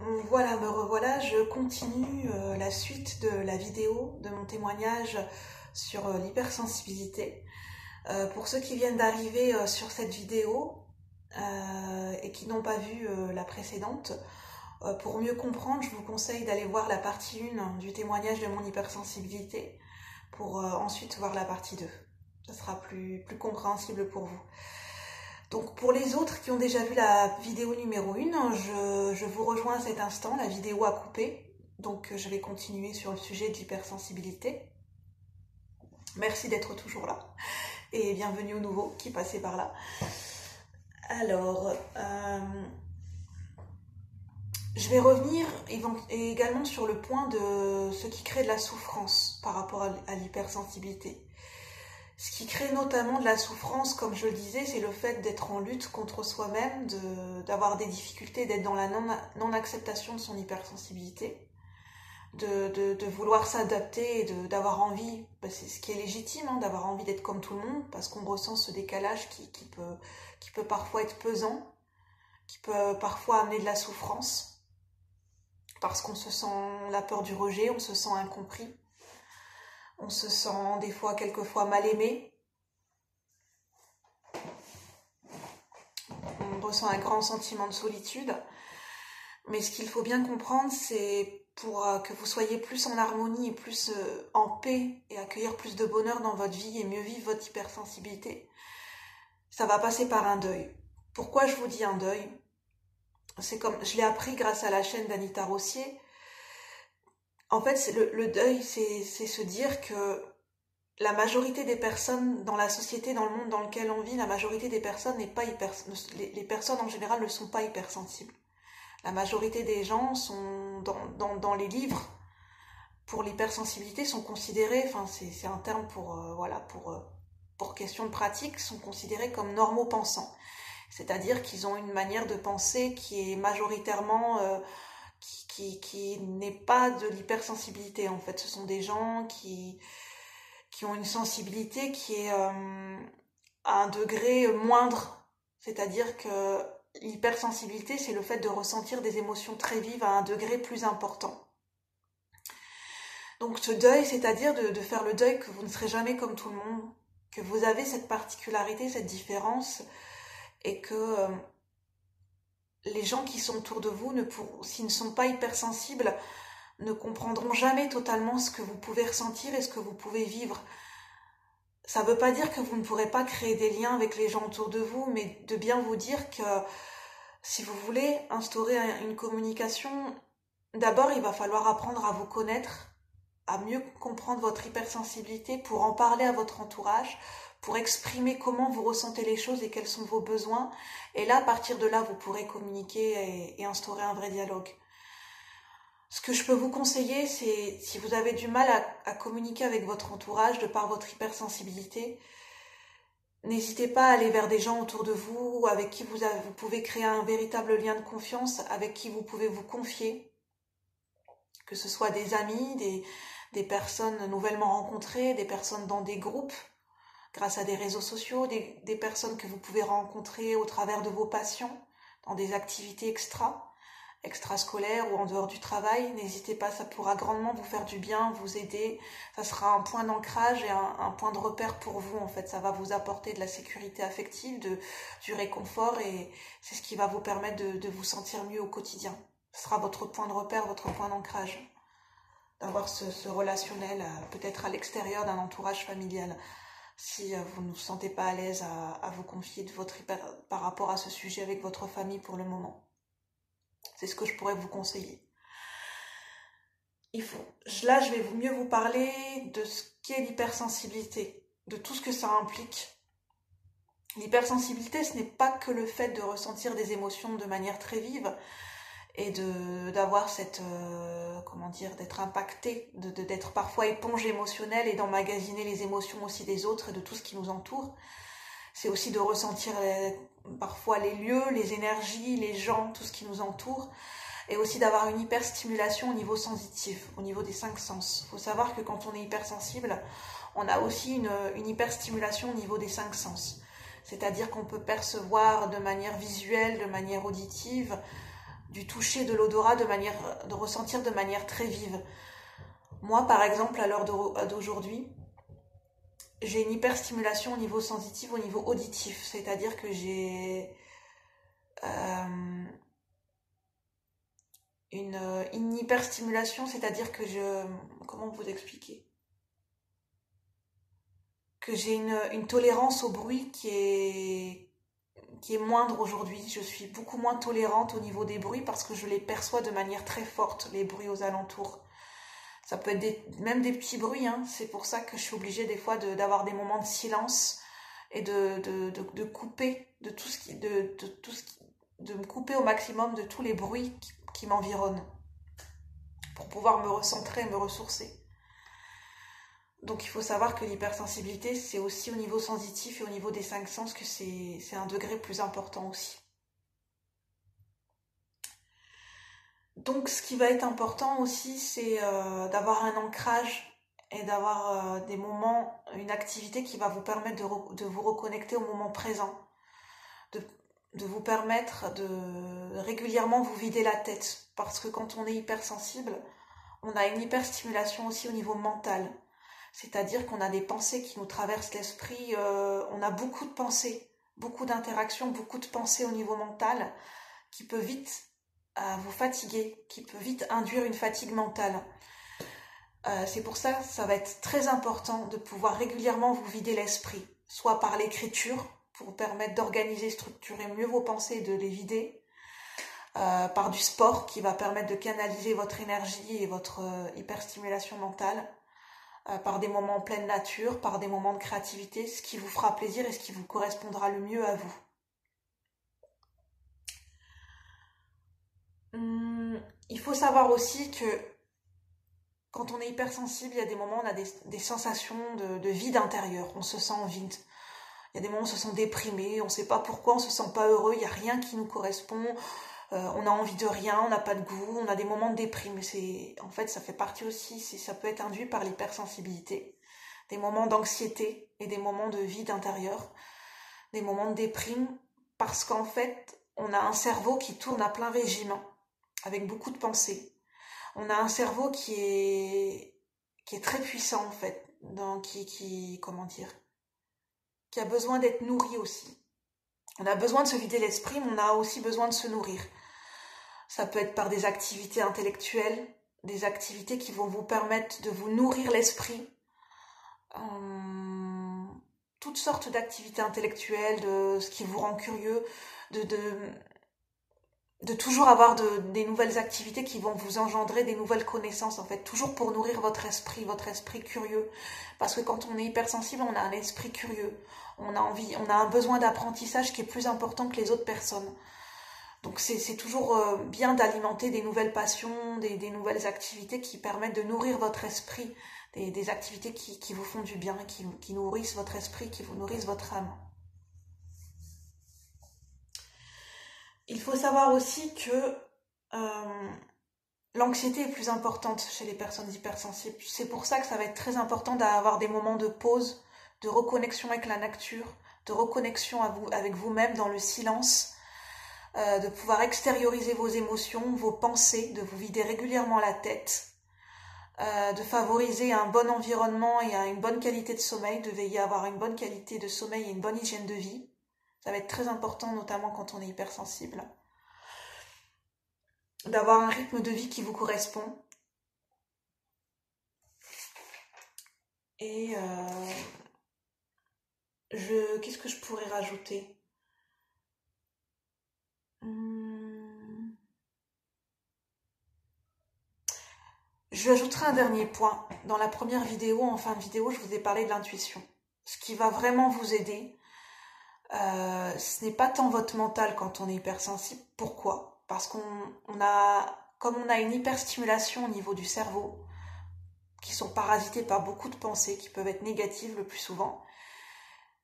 Voilà, me revoilà, je continue la suite de la vidéo, de mon témoignage sur l'hypersensibilité. Pour ceux qui viennent d'arriver sur cette vidéo et qui n'ont pas vu la précédente, pour mieux comprendre, je vous conseille d'aller voir la partie 1 du témoignage de mon hypersensibilité pour ensuite voir la partie 2. Ça sera plus compréhensible pour vous. Donc pour les autres qui ont déjà vu la vidéo numéro 1, je vous rejoins à cet instant, la vidéo a coupé, donc je vais continuer sur le sujet de l'hypersensibilité. Merci d'être toujours là, et bienvenue aux nouveaux qui passaient par là. Alors, je vais revenir également sur le point de ce qui crée de la souffrance par rapport à l'hypersensibilité. Ce qui crée notamment de la souffrance, comme je le disais, c'est le fait d'être en lutte contre soi-même, d'avoir des difficultés, d'être dans la non-acceptation de son hypersensibilité, de vouloir s'adapter et d'avoir envie, c'est ce qui est légitime, hein, d'avoir envie d'être comme tout le monde, parce qu'on ressent ce décalage qui peut parfois être pesant, qui peut parfois amener de la souffrance, parce qu'on se sent la peur du rejet, on se sent incompris. On se sent des fois, quelquefois, mal aimé. On ressent un grand sentiment de solitude. Mais ce qu'il faut bien comprendre, c'est pour que vous soyez plus en harmonie et plus en paix et accueillir plus de bonheur dans votre vie et mieux vivre votre hypersensibilité, ça va passer par un deuil. Pourquoi je vous dis un deuil? C'est comme je l'ai appris grâce à la chaîne d'Anita Rossier. En fait, le deuil, c'est se dire que la majorité des personnes dans la société, dans le monde dans lequel on vit, la majorité des personnes n'est pas les personnes en général ne sont pas hypersensibles. La majorité des gens sont dans les livres pour l'hypersensibilité sont considérés, enfin c'est un terme pour question de pratique, sont considérés comme normaux pensants. C'est-à-dire qu'ils ont une manière de penser qui est majoritairement qui n'est pas de l'hypersensibilité en fait. Ce sont des gens qui ont une sensibilité qui est à un degré moindre. C'est-à-dire que l'hypersensibilité, c'est le fait de ressentir des émotions très vives à un degré plus important. Donc ce deuil, c'est-à-dire de faire le deuil que vous ne serez jamais comme tout le monde, que vous avez cette particularité, cette différence, et que les gens qui sont autour de vous, s'ils ne sont pas hypersensibles, ne comprendront jamais totalement ce que vous pouvez ressentir et ce que vous pouvez vivre. Ça ne veut pas dire que vous ne pourrez pas créer des liens avec les gens autour de vous, mais de bien vous dire que si vous voulez instaurer une communication, d'abord il va falloir apprendre à vous connaître, à mieux comprendre votre hypersensibilité pour en parler à votre entourage, pour exprimer comment vous ressentez les choses et quels sont vos besoins. Et là, à partir de là, vous pourrez communiquer et instaurer un vrai dialogue. Ce que je peux vous conseiller, c'est si vous avez du mal à communiquer avec votre entourage de par votre hypersensibilité, n'hésitez pas à aller vers des gens autour de vous avec qui vous pouvez créer un véritable lien de confiance, avec qui vous pouvez vous confier, que ce soit des amis, des personnes nouvellement rencontrées, des personnes dans des groupes, grâce à des réseaux sociaux, des personnes que vous pouvez rencontrer au travers de vos passions, dans des activités extrascolaires ou en dehors du travail. N'hésitez pas, ça pourra grandement vous faire du bien, vous aider. Ça sera un point d'ancrage et un point de repère pour vous en fait. Ça va vous apporter de la sécurité affective, du réconfort, et c'est ce qui va vous permettre de vous sentir mieux au quotidien. Ce sera votre point de repère, votre point d'ancrage, d'avoir ce relationnel peut-être à l'extérieur d'un entourage familial. Si vous ne vous sentez pas à l'aise à vous confier par rapport à ce sujet avec votre famille pour le moment. C'est ce que je pourrais vous conseiller. Là, je vais mieux vous parler de ce qu'est l'hypersensibilité, de tout ce que ça implique. L'hypersensibilité, ce n'est pas que le fait de ressentir des émotions de manière très vive et d'avoir cette, d'être impacté, d'être parfois éponge émotionnelle et d'emmagasiner les émotions aussi des autres et de tout ce qui nous entoure. C'est aussi de ressentir parfois les lieux, les énergies, les gens, tout ce qui nous entoure, et aussi d'avoir une hyperstimulation au niveau sensitif, au niveau des 5 sens. Il faut savoir que quand on est hypersensible, on a aussi une hyperstimulation au niveau des 5 sens. C'est-à-dire qu'on peut percevoir de manière visuelle, de manière auditive, du toucher, de l'odorat, de ressentir de manière très vive. Moi, par exemple, à l'heure d'aujourd'hui, j'ai une hyperstimulation au niveau sensitif, au niveau auditif. C'est-à-dire que j'ai une hyperstimulation, c'est-à-dire que comment vous expliquer? Que j'ai une tolérance au bruit qui est moindre aujourd'hui. Je suis beaucoup moins tolérante au niveau des bruits parce que je les perçois de manière très forte, les bruits aux alentours. Ça peut être même des petits bruits, hein. C'est pour ça que je suis obligée des fois d'avoir des moments de silence et de couper de tout ce qui, de me couper au maximum de tous les bruits qui m'environnent pour pouvoir me recentrer et me ressourcer. Donc il faut savoir que l'hypersensibilité, c'est aussi au niveau sensitif et au niveau des 5 sens que c'est un degré plus important aussi. Donc ce qui va être important aussi, c'est d'avoir un ancrage et d'avoir des moments, une activité qui va vous permettre de vous reconnecter au moment présent, de vous permettre de régulièrement vous vider la tête. Parce que quand on est hypersensible, on a une hyperstimulation aussi au niveau mental. C'est-à-dire qu'on a des pensées qui nous traversent l'esprit, on a beaucoup de pensées, beaucoup d'interactions, beaucoup de pensées au niveau mental qui peut vite vous fatiguer, qui peut vite induire une fatigue mentale. C'est pour ça que ça va être très important de pouvoir régulièrement vous vider l'esprit, soit par l'écriture, pour vous permettre d'organiser, structurer mieux vos pensées et de les vider, par du sport qui va permettre de canaliser votre énergie et votre hyperstimulation mentale, par des moments en pleine nature, par des moments de créativité, ce qui vous fera plaisir et ce qui vous correspondra le mieux à vous. Il faut savoir aussi que quand on est hypersensible, il y a des moments où on a des sensations de vide intérieur, on se sent vide. Il y a des moments où on se sent déprimé, on ne sait pas pourquoi, on ne se sent pas heureux, il n'y a rien qui nous correspond, on a envie de rien, on n'a pas de goût, on a des moments de déprime. En fait, ça fait partie aussi, ça peut être induit par l'hypersensibilité. Des moments d'anxiété et des moments de vide intérieur, des moments de déprime, parce qu'en fait, on a un cerveau qui tourne à plein régime, avec beaucoup de pensées. On a un cerveau qui est très puissant, en fait, comment dire, qui a besoin d'être nourri aussi. On a besoin de se vider l'esprit, mais on a aussi besoin de se nourrir. Ça peut être par des activités intellectuelles, des activités qui vont vous permettre de vous nourrir l'esprit. Toutes sortes d'activités intellectuelles, de ce qui vous rend curieux, de toujours avoir des nouvelles activités qui vont vous engendrer des nouvelles connaissances, en fait, toujours pour nourrir votre esprit curieux. Parce que quand on est hypersensible, on a un esprit curieux. On a un besoin d'apprentissage qui est plus important que les autres personnes. Donc c'est toujours bien d'alimenter des nouvelles passions, des nouvelles activités qui permettent de nourrir votre esprit, des activités qui vous font du bien, qui nourrissent votre esprit, qui vous nourrissent votre âme. Il faut savoir aussi que l'anxiété est plus importante chez les personnes hypersensibles. C'est pour ça que ça va être très important d'avoir des moments de pause, de reconnexion avec la nature, de reconnexion avec vous-même dans le silence, de pouvoir extérioriser vos émotions, vos pensées, de vous vider régulièrement la tête, de favoriser un bon environnement et une bonne qualité de sommeil, de veiller à avoir une bonne qualité de sommeil et une bonne hygiène de vie. Ça va être très important, notamment quand on est hypersensible. D'avoir un rythme de vie qui vous correspond. Et qu'est-ce que je pourrais rajouter ? Je ajouterai un dernier point. Dans la première vidéo, en fin de vidéo, je vous ai parlé de l'intuition. Ce qui va vraiment vous aider, ce n'est pas tant votre mental quand on est hypersensible. Pourquoi ? Parce comme on a une hyperstimulation au niveau du cerveau, qui sont parasités par beaucoup de pensées, qui peuvent être négatives le plus souvent,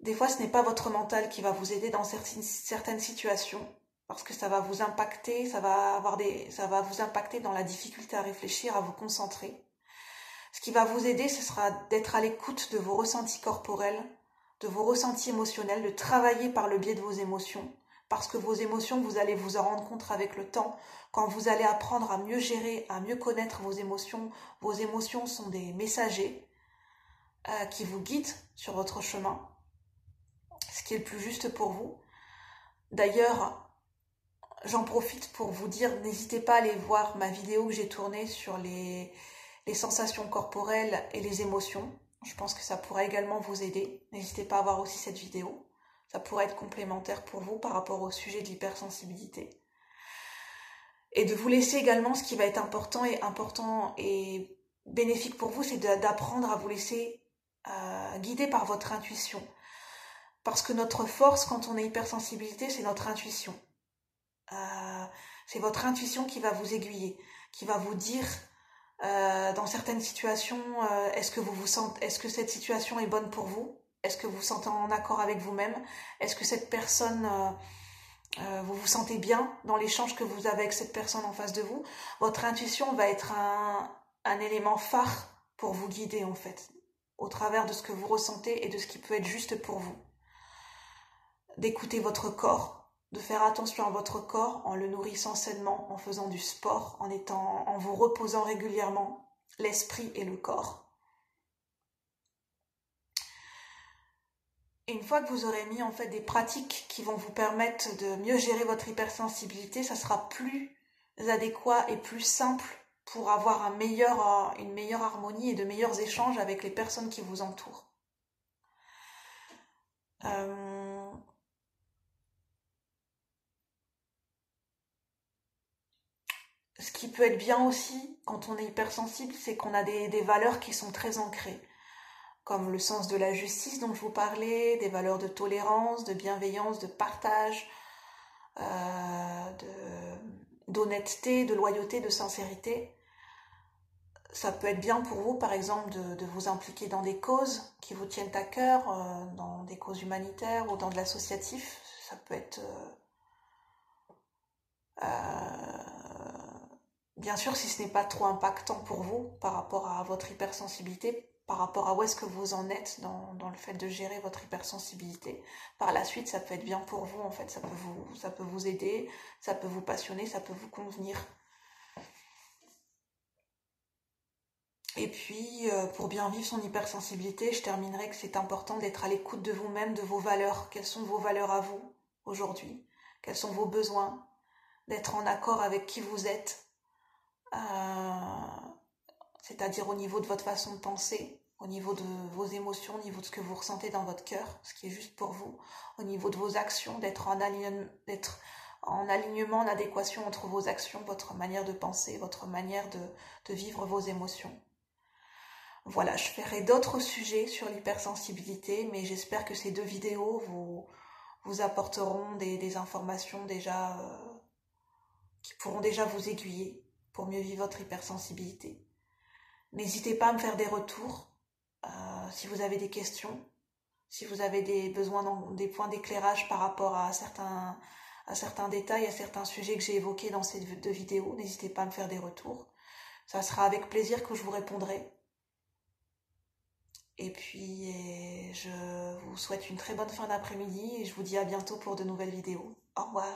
des fois ce n'est pas votre mental qui va vous aider dans certaines situations, parce que ça va vous impacter, ça va vous impacter dans la difficulté à réfléchir, à vous concentrer. Ce qui va vous aider, ce sera d'être à l'écoute de vos ressentis corporels, de vos ressentis émotionnels, de travailler par le biais de vos émotions, parce que vos émotions, vous allez vous en rendre compte avec le temps. Quand vous allez apprendre à mieux gérer, à mieux connaître vos émotions sont des messagers qui vous guident sur votre chemin, ce qui est le plus juste pour vous. D'ailleurs, j'en profite pour vous dire, n'hésitez pas à aller voir ma vidéo que j'ai tournée sur les sensations corporelles et les émotions. Je pense que ça pourra également vous aider. N'hésitez pas à voir aussi cette vidéo. Ça pourrait être complémentaire pour vous par rapport au sujet de l'hypersensibilité. Et de vous laisser également, ce qui va être important et bénéfique pour vous, c'est d'apprendre à vous laisser guider par votre intuition. Parce que notre force quand on est hypersensibilité, c'est notre intuition. C'est votre intuition qui va vous aiguiller, qui va vous dire dans certaines situations, est-ce que cette situation est bonne pour vous? Est-ce que vous vous sentez en accord avec vous-même? Est-ce que cette personne, vous vous sentez bien dans l'échange que vous avez avec cette personne en face de vous? Votre intuition va être un élément phare pour vous guider en fait, au travers de ce que vous ressentez et de ce qui peut être juste pour vous. D'écouter votre corps, de faire attention à votre corps en le nourrissant sainement, en faisant du sport, en vous reposant régulièrement, l'esprit et le corps. Et une fois que vous aurez mis en fait des pratiques qui vont vous permettre de mieux gérer votre hypersensibilité, ça sera plus adéquat et plus simple pour avoir une meilleure harmonie et de meilleurs échanges avec les personnes qui vous entourent. Ce qui peut être bien aussi quand on est hypersensible, c'est qu'on a des valeurs qui sont très ancrées, comme le sens de la justice dont je vous parlais, des valeurs de tolérance, de bienveillance, de partage, d'honnêteté, de loyauté, de sincérité. Ça peut être bien pour vous, par exemple, de vous impliquer dans des causes qui vous tiennent à cœur, dans des causes humanitaires ou dans de l'associatif. Ça peut être... bien sûr, si ce n'est pas trop impactant pour vous par rapport à votre hypersensibilité, par rapport à où est-ce que vous en êtes dans le fait de gérer votre hypersensibilité. Par la suite, ça peut être bien pour vous, en fait. Ça peut vous aider, ça peut vous passionner, ça peut vous convenir. Et puis, pour bien vivre son hypersensibilité, je terminerai que c'est important d'être à l'écoute de vous-même, de vos valeurs. Quelles sont vos valeurs à vous, aujourd'hui? Quels sont vos besoins? D'être en accord avec qui vous êtes. C'est-à-dire au niveau de votre façon de penser, au niveau de vos émotions, au niveau de ce que vous ressentez dans votre cœur, ce qui est juste pour vous, au niveau de vos actions, d'être en alignement, en adéquation entre vos actions, votre manière de penser, votre manière de vivre vos émotions. Voilà, je ferai d'autres sujets sur l'hypersensibilité, mais j'espère que ces 2 vidéos vous apporteront des informations déjà qui pourront déjà vous aiguiller pour mieux vivre votre hypersensibilité. N'hésitez pas à me faire des retours si vous avez des questions, si vous avez des besoins, des points d'éclairage par rapport à certains détails, à certains sujets que j'ai évoqués dans ces 2 vidéos. N'hésitez pas à me faire des retours. Ça sera avec plaisir que je vous répondrai. Et puis, je vous souhaite une très bonne fin d'après-midi et je vous dis à bientôt pour de nouvelles vidéos. Au revoir.